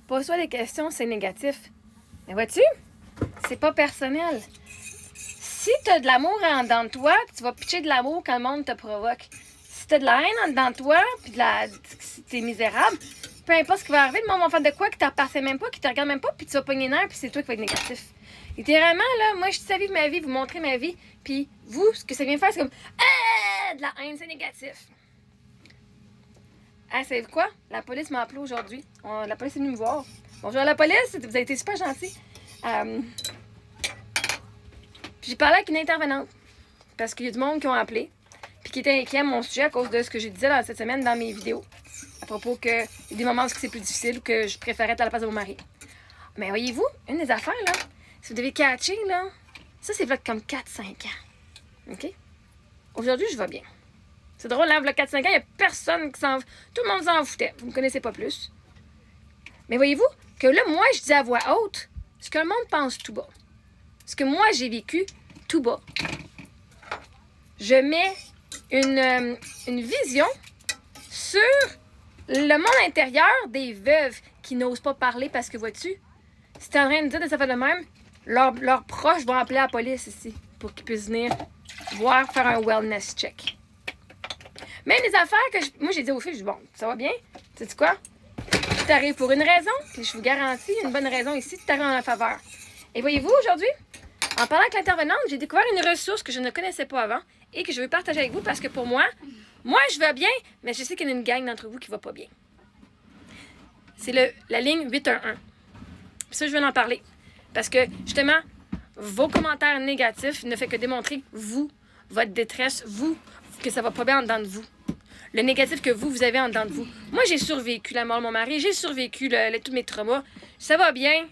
Pose-toi des questions, c'est négatif. Mais vois-tu, c'est pas personnel. Si t'as de l'amour en dedans de toi, tu vas pitcher de l'amour quand le monde te provoque. Si t'as de la haine en dedans de toi, puis si t'es misérable, peu importe ce qui va arriver, le monde va faire de quoi qui t'appartient même pas, qui te regarde même pas, puis tu vas pogner nerfs, puis c'est toi qui vas être négatif. Littéralement, là, moi, je sais vivre ma vie, vous montrer ma vie, puis vous, ce que ça vient faire, c'est comme de la haine, c'est négatif. Ah, savez-vous quoi? La police m'a appelé aujourd'hui. La police est venue me voir. Bonjour à la police, vous avez été super gentils. J'ai parlé avec une intervenante, parce qu'il y a du monde qui ont appelé, puis qui était inquiet à mon sujet à cause de ce que je disais cette semaine dans mes vidéos, à propos qu'il y a des moments où c'est plus difficile ou que je préférais être à la place de mon mari. Mais voyez-vous, une des affaires, là, si vous devez catcher, là, ça, c'est comme 4-5 ans. OK? Aujourd'hui, je vais bien. C'est drôle, là, 4-5 ans, il n'y a personne qui s'en... Tout le monde s'en foutait. Vous ne me connaissez pas plus. Mais voyez-vous que là, moi, je dis à voix haute ce que le monde pense tout bas. Ce que moi, j'ai vécu tout bas. Je mets une vision sur le monde intérieur des veuves qui n'osent pas parler parce que, vois-tu, si t'es en train de dire de ça fait de même, leurs proches vont appeler la police ici pour qu'ils puissent venir voir, faire un wellness check. Même les affaires que moi, j'ai dit aux filles, je dis, bon, ça va bien? Sais-tu quoi? Tu arrives pour une raison, puis je vous garantis, une bonne raison ici, tu t'arrives en faveur. Et voyez-vous, aujourd'hui, en parlant avec l'intervenante, j'ai découvert une ressource que je ne connaissais pas avant et que je veux partager avec vous parce que pour moi, je vais bien, mais je sais qu'il y en a une gang d'entre vous qui va pas bien. C'est la ligne 811. Puis ça, je veux en parler. Parce que, justement, vos commentaires négatifs ne font que démontrer, vous, votre détresse, vous, que ça va pas bien en dedans de vous. Le négatif que vous avez en dedans de vous. Moi, j'ai survécu la mort de mon mari, j'ai survécu tous mes traumas. Ça va bien.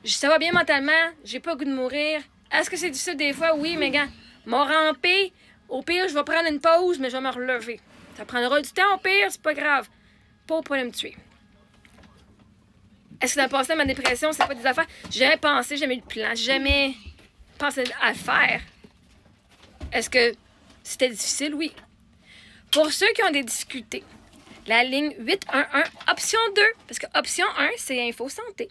Ça va bien mentalement, j'ai pas le goût de mourir. Est-ce que c'est difficile des fois? Oui, mais gars, m'a rampé. Au pire, je vais prendre une pause, mais je vais me relever. Ça prendra du temps, au pire, c'est pas grave. Pas au point de me tuer. Est-ce que dans le passé, ma dépression, c'est pas des affaires? J'ai jamais pensé, j'ai jamais eu de plan, j'ai jamais pensé à le faire. Est-ce que c'était difficile? Oui. Pour ceux qui ont des difficultés, la ligne 811, option 2, parce que option 1, c'est info santé.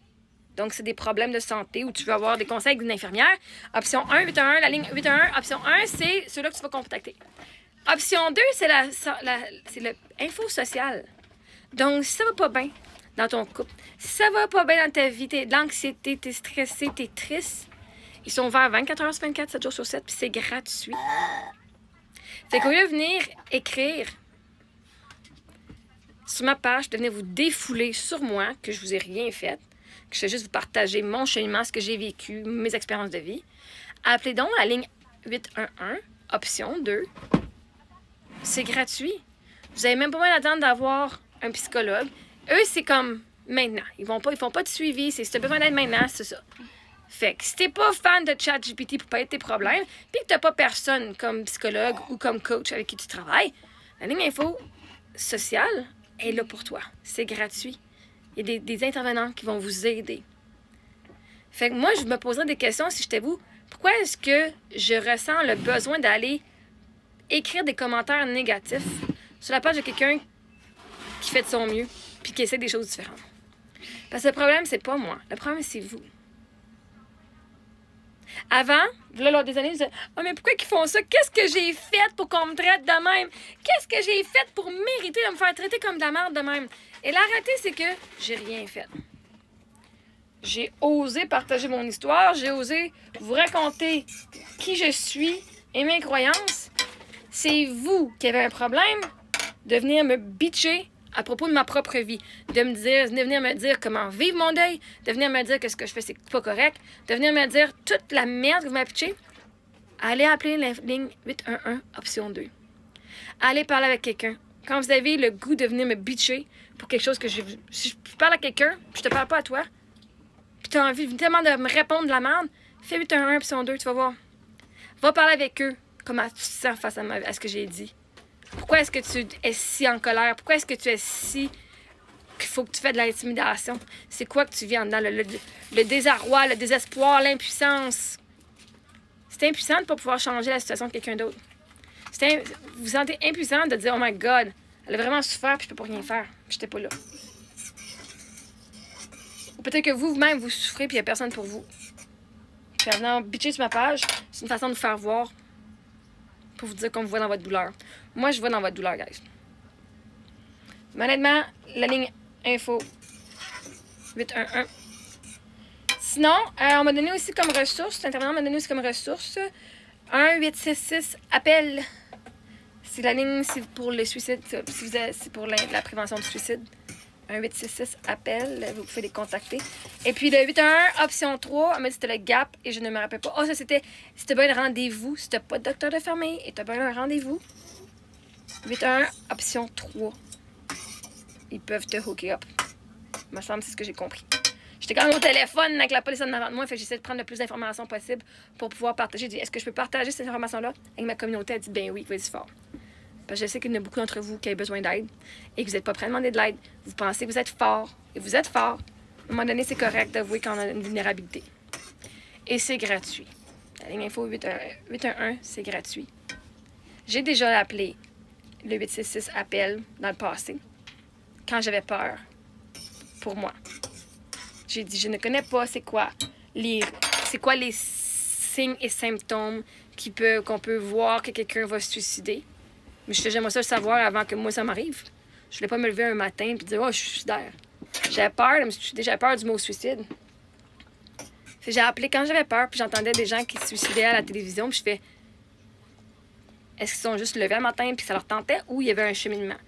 Donc, c'est des problèmes de santé où tu veux avoir des conseils d'une infirmière. Option 1, 811, la ligne 811. Option 1, c'est ceux-là que tu vas contacter. Option 2, c'est l'info sociale. Donc, si ça va pas bien dans ton couple, si ça va pas bien dans ta vie, t'as de l'anxiété, t'es stressé, t'es triste, ils sont ouverts 24 heures sur 24, 7 jours sur 7, puis c'est gratuit. Fait qu'au lieu de venir écrire sur ma page, de venir vous défouler sur moi, que je vous ai rien fait, que je vais juste vous partager mon cheminement, ce que j'ai vécu, mes expériences de vie, appelez donc la ligne 811, option 2. C'est gratuit. Vous n'avez même pas besoin d'attendre d'avoir un psychologue. Eux, c'est comme maintenant. Ils font pas de suivi. Si tu as besoin d'aide maintenant, c'est ça. Fait que si t'es pas fan de ChatGPT pour pas être tes problèmes, puis que t'as pas personne comme psychologue ou comme coach avec qui tu travailles, la ligne info sociale est là pour toi. C'est gratuit. Il y a des intervenants qui vont vous aider. Fait que moi, je me poserais des questions si j'étais vous. Pourquoi est-ce que je ressens le besoin d'aller écrire des commentaires négatifs sur la page de quelqu'un qui fait de son mieux puis qui essaie des choses différentes? Parce que le problème, c'est pas moi. Le problème, c'est vous. Avant, là, lors des années, je disais « Ah, mais pourquoi ils font ça? Qu'est-ce que j'ai fait pour qu'on me traite de même? Qu'est-ce que j'ai fait pour mériter de me faire traiter comme de la merde de même? » Et la réalité, c'est que j'ai rien fait. J'ai osé partager mon histoire, j'ai osé vous raconter qui je suis et mes croyances. C'est vous qui avez un problème de venir me bitcher à propos de ma propre vie, de venir me dire comment vivre mon deuil, de venir me dire que ce que je fais, c'est pas correct, de venir me dire toute la merde que vous m'avez pitchée. Allez appeler la ligne 811, option 2. Allez parler avec quelqu'un. Quand vous avez le goût de venir me bitcher pour quelque chose que si je parle à quelqu'un, puis je te parle pas à toi, puis tu as envie tellement de me répondre de la merde, fais 811, option 2, tu vas voir. Va parler avec eux, comment tu te sens face à ce que j'ai dit. Pourquoi est-ce que tu es si en colère? Pourquoi est-ce que tu es si... qu'il faut que tu fasses de l'intimidation? C'est quoi que tu vis en dedans? Le désarroi, le désespoir, l'impuissance. C'est impuissant de ne pas pouvoir changer la situation de quelqu'un d'autre. Vous vous sentez impuissant de dire « Oh my God, elle a vraiment souffert puis je peux pas rien faire. Puis j'étais pas là. » Ou peut-être que vous-même, vous souffrez puis il n'y a personne pour vous. Puis en venant bitcher sur ma page, c'est une façon de vous faire voir pour vous dire qu'on vous voit dans votre douleur. Moi, je vois dans votre douleur, guys. Mais honnêtement, la ligne info 811. Sinon, on m'a donné aussi comme ressource, l'intervenant m'a donné aussi comme ressource 1-866 appel. C'est la ligne, c'est pour le suicide, c'est pour la prévention du suicide. 1-866 appel, vous pouvez les contacter. Et puis le 811 option 3, elle m'a dit que c'était le gap et je ne me rappelle pas. Oh, ça c'était, si t'as bien un rendez-vous, si t'as pas de docteur de famille et t'as bien un rendez-vous. 811 option 3. Ils peuvent te hooker up. Il me semble, c'est ce que j'ai compris. J'étais quand même au téléphone avec la police en avant de moi, fait que j'essaie de prendre le plus d'informations possible pour pouvoir partager. J'ai dit, est-ce que je peux partager cette information-là avec ma communauté? Elle dit, ben oui, vas-y fort. Parce que je sais qu'il y en a beaucoup d'entre vous qui ont besoin d'aide et que vous n'êtes pas prêts à demander de l'aide. Vous pensez que vous êtes fort et vous êtes fort. À un moment donné, c'est correct d'avouer qu'on a une vulnérabilité. Et c'est gratuit. La ligne info 811, c'est gratuit. J'ai déjà appelé le 866 appel dans le passé quand j'avais peur pour moi. J'ai dit, je ne connais pas c'est quoi les signes et symptômes qu'on peut voir que quelqu'un va se suicider. Mais j'aimerais ça le savoir avant que moi ça m'arrive. Je voulais pas me lever un matin et dire, oh, je suis suicidaire. J'avais peur de me suicider, j'avais peur du mot suicide. J'ai appelé quand j'avais peur, puis j'entendais des gens qui se suicidaient à la télévision, puis je fais, est-ce qu'ils sont juste levés un matin puis ça leur tentait ou il y avait un cheminement?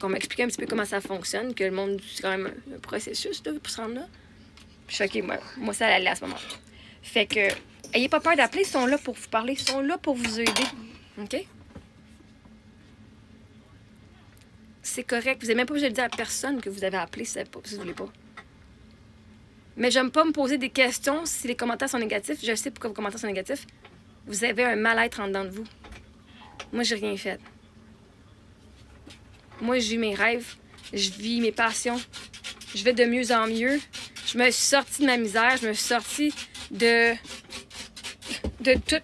On m'a expliqué un petit peu comment ça fonctionne, que le monde, c'est quand même un processus là, pour se rendre là. Puis je suis OK, moi ça allait à ce moment-là. Fait que, ayez pas peur d'appeler, ils sont là pour vous parler, ils sont là pour vous aider. OK? C'est correct. Vous n'avez même pas obligé de dire à personne que vous avez appelé si vous ne voulez pas. Mais j'aime pas me poser des questions si les commentaires sont négatifs. Je sais pourquoi vos commentaires sont négatifs. Vous avez un mal-être en dedans de vous. Moi, j'ai rien fait. Moi, j'ai eu mes rêves. Je vis mes passions. Je vais de mieux en mieux. Je me suis sortie de ma misère. Je me suis sortie de tout.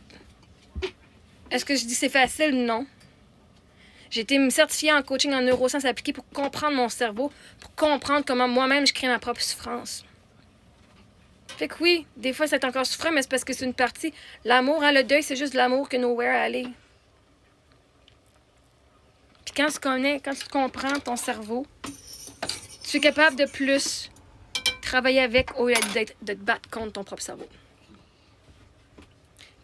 Est-ce que je dis c'est facile? Non. J'ai été certifiée en coaching en neurosciences appliquées pour comprendre mon cerveau, pour comprendre comment moi-même je crée ma propre souffrance. Fait que oui, des fois c'est encore souffrant, mais c'est parce que c'est une partie. L'amour, hein, le deuil, c'est juste l'amour que nowhere à aller. Puis quand tu comprends ton cerveau, tu es capable de plus travailler avec au lieu de te battre contre ton propre cerveau.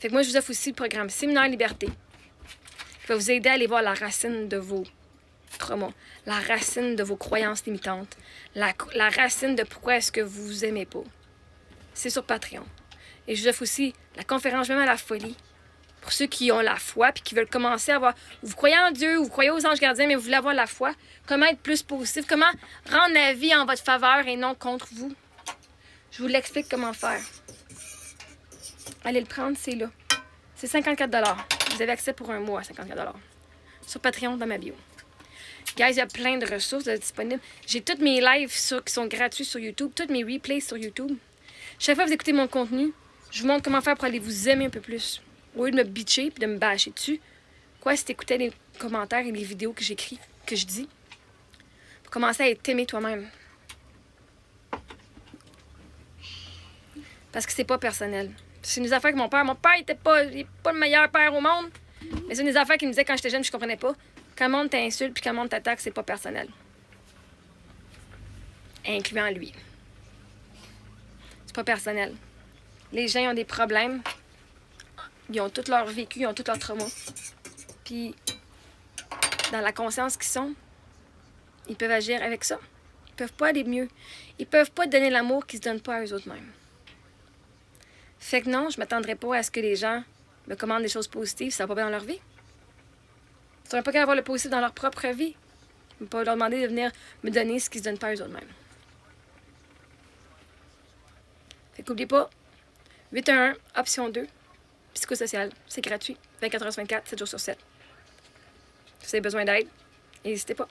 Fait que moi, je vous offre aussi le programme Séminaire Liberté, qui va vous aider à aller voir la racine de vos traumas, la racine de vos croyances limitantes, la racine de pourquoi est-ce que vous vous aimez pas. C'est sur Patreon. Et je vous offre aussi la conférence Même à la folie, pour ceux qui ont la foi puis qui veulent commencer à avoir... Vous croyez en Dieu, vous croyez aux anges gardiens, mais vous voulez avoir la foi. Comment être plus positif, comment rendre la vie en votre faveur et non contre vous. Je vous l'explique comment faire. Allez le prendre, c'est là. C'est 54$. Vous avez accès pour un mois à 54$. Sur Patreon, dans ma bio. Guys, il y a plein de ressources disponibles. J'ai tous mes lives qui sont gratuits sur YouTube, tous mes replays sur YouTube. Chaque fois que vous écoutez mon contenu, je vous montre comment faire pour aller vous aimer un peu plus. Au lieu de me bitcher et de me bâcher dessus, quoi, si tu écoutais les commentaires et les vidéos que j'écris, que je dis, pour commencer à être aimé toi-même. Parce que c'est pas personnel. C'est une des affaires que mon père était pas, il est pas le meilleur père au monde, mais c'est une des affaires qu'il me disait quand j'étais jeune, je comprenais pas. Quand le monde t'insulte puis quand le monde t'attaque, c'est pas personnel. Incluant lui. C'est pas personnel. Les gens ont des problèmes. Ils ont tout leur vécu, ils ont tout leur trauma. Puis, dans la conscience qu'ils sont, ils peuvent agir avec ça. Ils peuvent pas aller mieux. Ils peuvent pas donner l'amour qu'ils se donnent pas à eux-mêmes. Fait que non, je m'attendrai pas à ce que les gens me commandent des choses positives si ça va pas bien dans leur vie. Ils seraient pas qu'à avoir le positif dans leur propre vie. Je ne vais pas leur demander de venir me donner ce qu'ils se donnent pas à eux-mêmes. Fait qu'oubliez pas, 811, option 2, psychosocial, c'est gratuit, 24h/24, 7 jours sur 7. Si vous avez besoin d'aide, n'hésitez pas.